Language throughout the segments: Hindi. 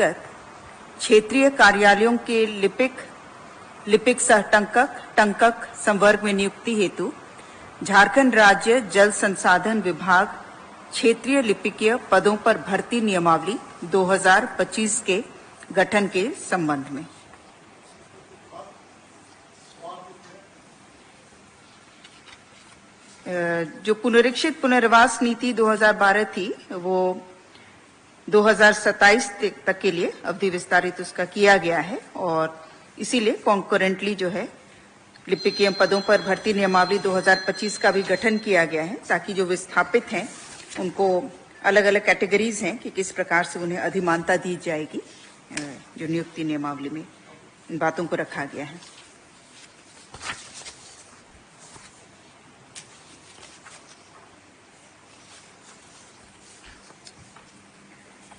क्षेत्रीय कार्यालयों के लिपिक सह टंकक संवर्ग में नियुक्ति हेतु झारखंड राज्य जल संसाधन विभाग क्षेत्रीय लिपिकीय पदों पर भर्ती नियमावली 2025 के गठन के संबंध में। जो पुनरीक्षित पुनर्वास नीति 2012 थी वो 2027 तक के लिए अवधि विस्तारित उसका किया गया है और इसीलिए कॉन्करेंटली जो है लिपिकीय पदों पर भर्ती नियमावली 2025 का भी गठन किया गया है ताकि जो विस्थापित हैं उनको अलग अलग कैटेगरीज हैं कि किस प्रकार से उन्हें अधिमानता दी जाएगी। जो नियुक्ति नियमावली में इन बातों को रखा गया है।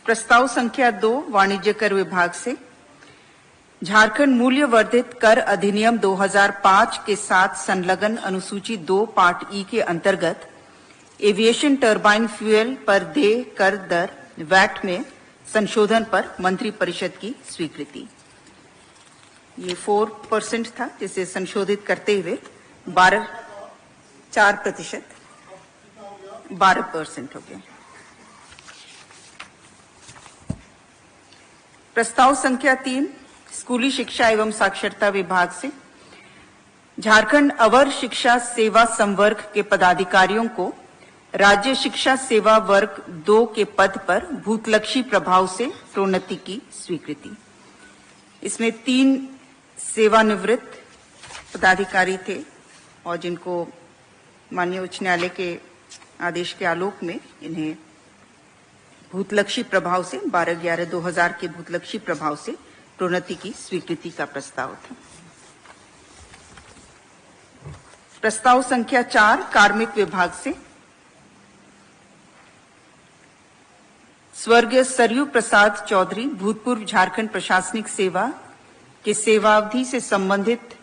प्रस्ताव संख्या 2 वाणिज्य कर विभाग से झारखंड मूल्य वर्धित कर अधिनियम 2005 के साथ संलग्न अनुसूची 2 पार्ट ई के अंतर्गत एविएशन टरबाइन फ्यूल पर देय कर दर वैट में संशोधन पर मंत्री परिषद की स्वीकृति। ये 4% था जिसे संशोधित करते हुए 4% 12% हो गया। प्रस्ताव संख्या 3 स्कूली शिक्षा एवं साक्षरता विभाग से झारखंड अवर शिक्षा सेवा संवर्ग के पदाधिकारियों को राज्य शिक्षा सेवा वर्ग 2 के पद पर भूतलक्षी प्रभाव से प्रोन्नति की स्वीकृति। इसमें 3 सेवानिवृत्त पदाधिकारी थे और जिनको माननीय उच्च न्यायालय के आदेश के आलोक में इन्हें भूतलक्षी प्रभाव से 12/11/2000 के भूतलक्षी प्रभाव से प्रोन्नति की स्वीकृति का प्रस्ताव था। प्रस्ताव संख्या 4 कार्मिक विभाग से स्वर्गीय सरयू प्रसाद चौधरी भूतपूर्व झारखंड प्रशासनिक सेवा के सेवावधि से संबंधित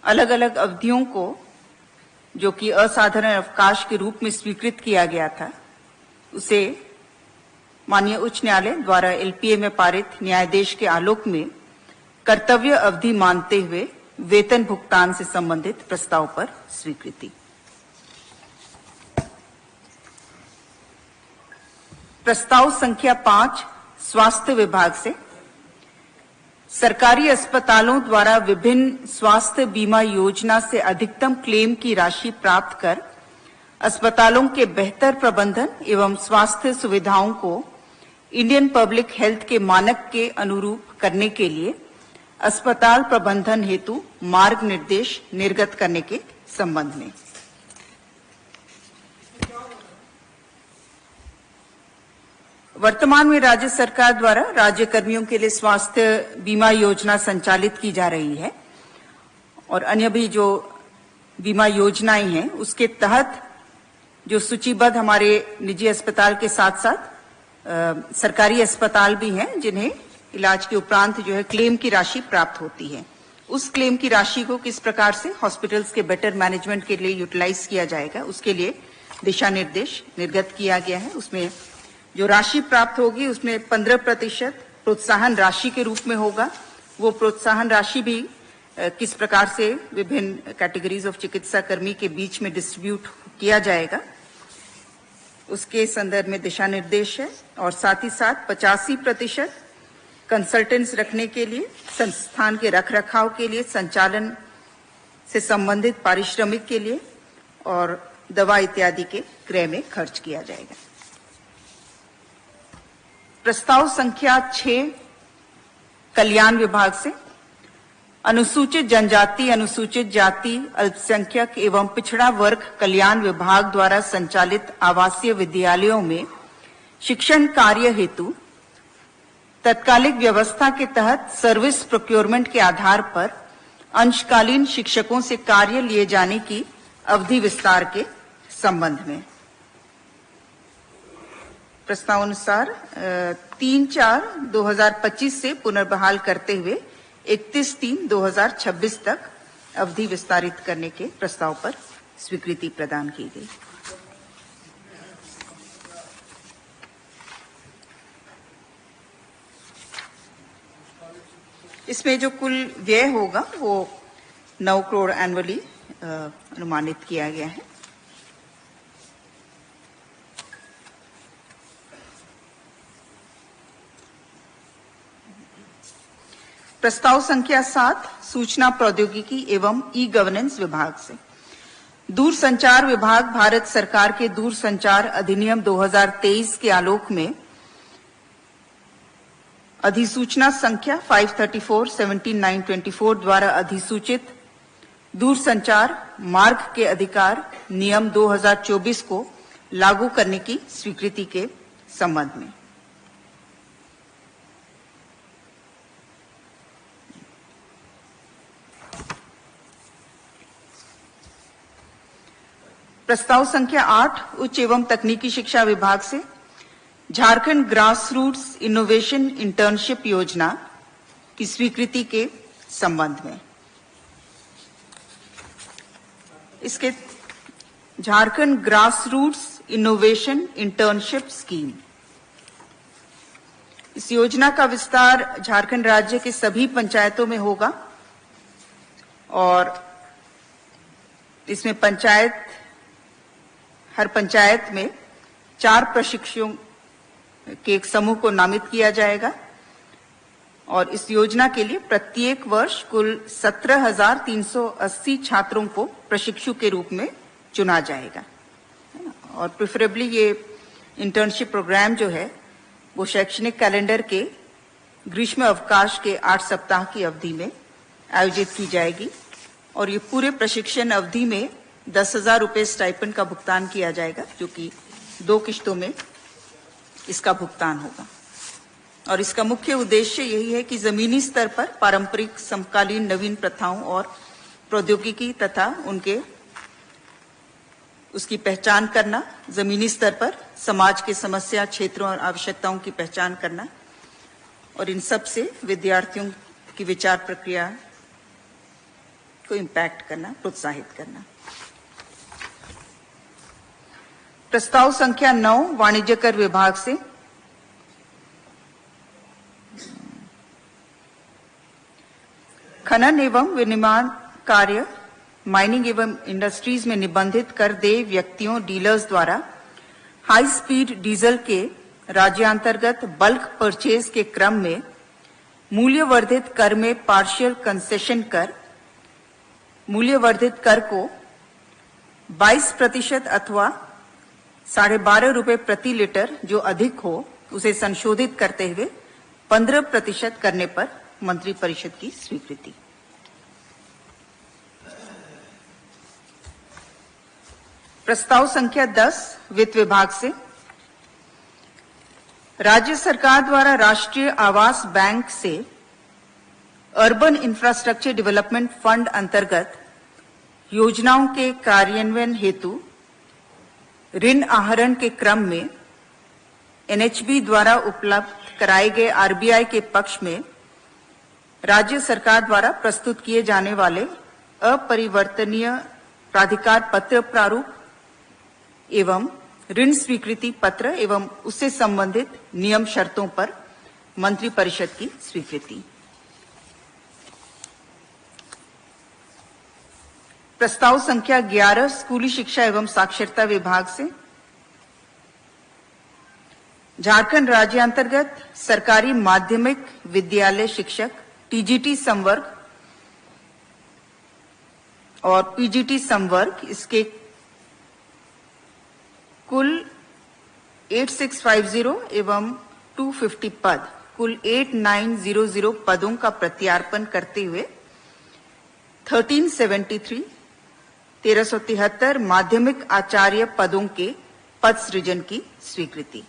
अलग अलग अवधियों को जो कि असाधारण अवकाश के रूप में स्वीकृत किया गया था उसे माननीय उच्च न्यायालय द्वारा एलपीए में पारित न्यायाधीश के आलोक में कर्तव्य अवधि मानते हुए वेतन भुगतान से संबंधित प्रस्ताव पर स्वीकृति। प्रस्ताव संख्या 5 स्वास्थ्य विभाग से सरकारी अस्पतालों द्वारा विभिन्न स्वास्थ्य बीमा योजना से अधिकतम क्लेम की राशि प्राप्त कर अस्पतालों के बेहतर प्रबंधन एवं स्वास्थ्य सुविधाओं को इंडियन पब्लिक हेल्थ के मानक के अनुरूप करने के लिए अस्पताल प्रबंधन हेतु मार्ग निर्देश निर्गत करने के संबंध में। वर्तमान में राज्य सरकार द्वारा राज्य कर्मियों के लिए स्वास्थ्य बीमा योजना संचालित की जा रही है और अन्य भी जो बीमा योजनाएं हैं उसके तहत जो सूचीबद्ध हमारे निजी अस्पताल के साथ साथ सरकारी अस्पताल भी हैं जिन्हें इलाज के उपरांत जो है क्लेम की राशि प्राप्त होती है। उस क्लेम की राशि को किस प्रकार से हॉस्पिटल्स के बेटर मैनेजमेंट के लिए यूटिलाइज किया जाएगा उसके लिए दिशा निर्देश निर्गत किया गया है। उसमें जो राशि प्राप्त होगी उसमें 15% प्रोत्साहन राशि के रूप में होगा। वो प्रोत्साहन राशि भी किस प्रकार से विभिन्न कैटेगरीज ऑफ चिकित्सा कर्मी के बीच में डिस्ट्रीब्यूट किया जाएगा उसके संदर्भ में दिशा निर्देश है। और साथ ही साथ 85% कंसल्टेंट्स रखने के लिए संस्थान के रखरखाव के लिए संचालन से संबंधित पारिश्रमिक के लिए और दवा इत्यादि के क्रय में खर्च किया जाएगा। प्रस्ताव संख्या 6 कल्याण विभाग से अनुसूचित जनजाति अनुसूचित जाति अल्पसंख्यक एवं पिछड़ा वर्ग कल्याण विभाग द्वारा संचालित आवासीय विद्यालयों में शिक्षण कार्य हेतु तत्कालिक व्यवस्था के तहत सर्विस प्रोक्योरमेंट के आधार पर अंशकालीन शिक्षकों से कार्य लिए जाने की अवधि विस्तार के संबंध में। प्रस्तावानुसार 3/4/2025 से पुनर्बहाल करते हुए 31/3/2026 तक अवधि विस्तारित करने के प्रस्ताव पर स्वीकृति प्रदान की गई। इसमें जो कुल व्यय होगा वो 9 करोड़ एनुअली अनुमानित किया गया है। प्रस्ताव संख्या 7 सूचना प्रौद्योगिकी एवं ई गवर्नेंस विभाग से। दूरसंचार विभाग भारत सरकार के दूरसंचार अधिनियम 2023 के आलोक में अधिसूचना संख्या 534/17/924 द्वारा अधिसूचित दूरसंचार मार्ग के अधिकार नियम 2024 को लागू करने की स्वीकृति के संबंध में। प्रस्ताव संख्या 8 उच्च एवं तकनीकी शिक्षा विभाग से Jharkhand grass roots innovation internship योजना की स्वीकृति के संबंध में। इसके Jharkhand grass roots innovation internship scheme, इस योजना का विस्तार झारखंड राज्य के सभी पंचायतों में होगा और इसमें हर पंचायत में 4 प्रशिक्षुओं के एक समूह को नामित किया जाएगा और इस योजना के लिए प्रत्येक वर्ष कुल 17,380 छात्रों को प्रशिक्षु के रूप में चुना जाएगा और प्रेफरेबली ये इंटर्नशिप प्रोग्राम जो है वो शैक्षणिक कैलेंडर के ग्रीष्म अवकाश के 8 सप्ताह की अवधि में आयोजित की जाएगी और ये पूरे प्रशिक्षण अवधि में 10,000 रुपये स्टाइपेंड का भुगतान किया जाएगा, जो कि 2 किश्तों में इसका भुगतान होगा। और इसका मुख्य उद्देश्य यही है कि जमीनी स्तर पर पारंपरिक समकालीन नवीन प्रथाओं और प्रौद्योगिकी तथा उसकी पहचान करना, जमीनी स्तर पर समाज के समस्या क्षेत्रों और आवश्यकताओं की पहचान करना और इन सब से विद्यार्थियों की विचार प्रक्रिया को इम्पैक्ट करना, प्रोत्साहित करना। प्रस्ताव संख्या 9 वाणिज्य कर विभाग से खनन एवं विनिर्माण कार्य, माइनिंग एवं इंडस्ट्रीज में निबंधित कर देय व्यक्तियों डीलर्स द्वारा हाई स्पीड डीजल के राज्यांतर्गत बल्क परचेज के क्रम में मूल्यवर्धित कर में पार्शियल कंसेशन कर, मूल्यवर्धित कर को 22% अथवा 12.5 रुपये प्रति लीटर जो अधिक हो उसे संशोधित करते हुए 15% करने पर मंत्री परिषद की स्वीकृति। प्रस्ताव संख्या 10 वित्त विभाग से राज्य सरकार द्वारा राष्ट्रीय आवास बैंक से अर्बन इंफ्रास्ट्रक्चर डेवलपमेंट फंड अंतर्गत योजनाओं के कार्यान्वयन हेतु ऋण आहरण के क्रम में एनएचबी द्वारा उपलब्ध कराए गए आरबीआई के पक्ष में राज्य सरकार द्वारा प्रस्तुत किए जाने वाले अपरिवर्तनीय प्राधिकार पत्र प्रारूप एवं ऋण स्वीकृति पत्र एवं उससे संबंधित नियम शर्तों पर मंत्री परिषद की स्वीकृति। प्रस्ताव संख्या 11 स्कूली शिक्षा एवं साक्षरता विभाग से झारखंड राज्य अंतर्गत सरकारी माध्यमिक विद्यालय शिक्षक टीजीटी संवर्ग और पीजीटी संवर्ग, इसके कुल 8650 एवं 250 पद, कुल 8900 पदों का प्रत्यार्पण करते हुए 1373 माध्यमिक आचार्य पदों के पद सृजन की स्वीकृति।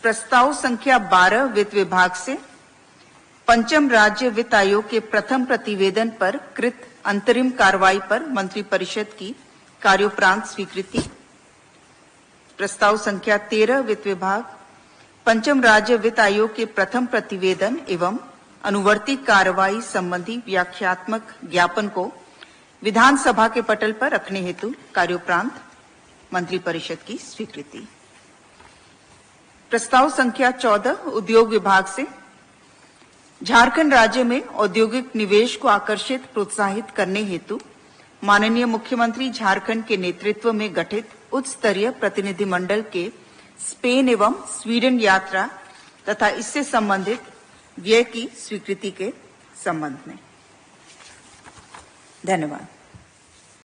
प्रस्ताव संख्या 12 वित्त विभाग से पंचम राज्य वित्त आयोग के प्रथम प्रतिवेदन पर कृत अंतरिम कार्रवाई पर मंत्री परिषद की कार्योपरांत स्वीकृति। प्रस्ताव संख्या 13 वित्त विभाग पंचम राज्य वित्त आयोग के प्रथम प्रतिवेदन एवं अनुवर्ती कार्रवाई संबंधी व्याख्यात्मक ज्ञापन को विधानसभा के पटल पर रखने हेतु कार्योपरांत मंत्री परिषद की स्वीकृति। प्रस्ताव संख्या 14 उद्योग विभाग से झारखंड राज्य में औद्योगिक निवेश को आकर्षित प्रोत्साहित करने हेतु माननीय मुख्यमंत्री झारखंड के नेतृत्व में गठित उच्च स्तरीय प्रतिनिधिमंडल के स्पेन एवं स्वीडन यात्रा तथा इससे संबंधित व्यय की स्वीकृति के संबंध में। धन्यवाद।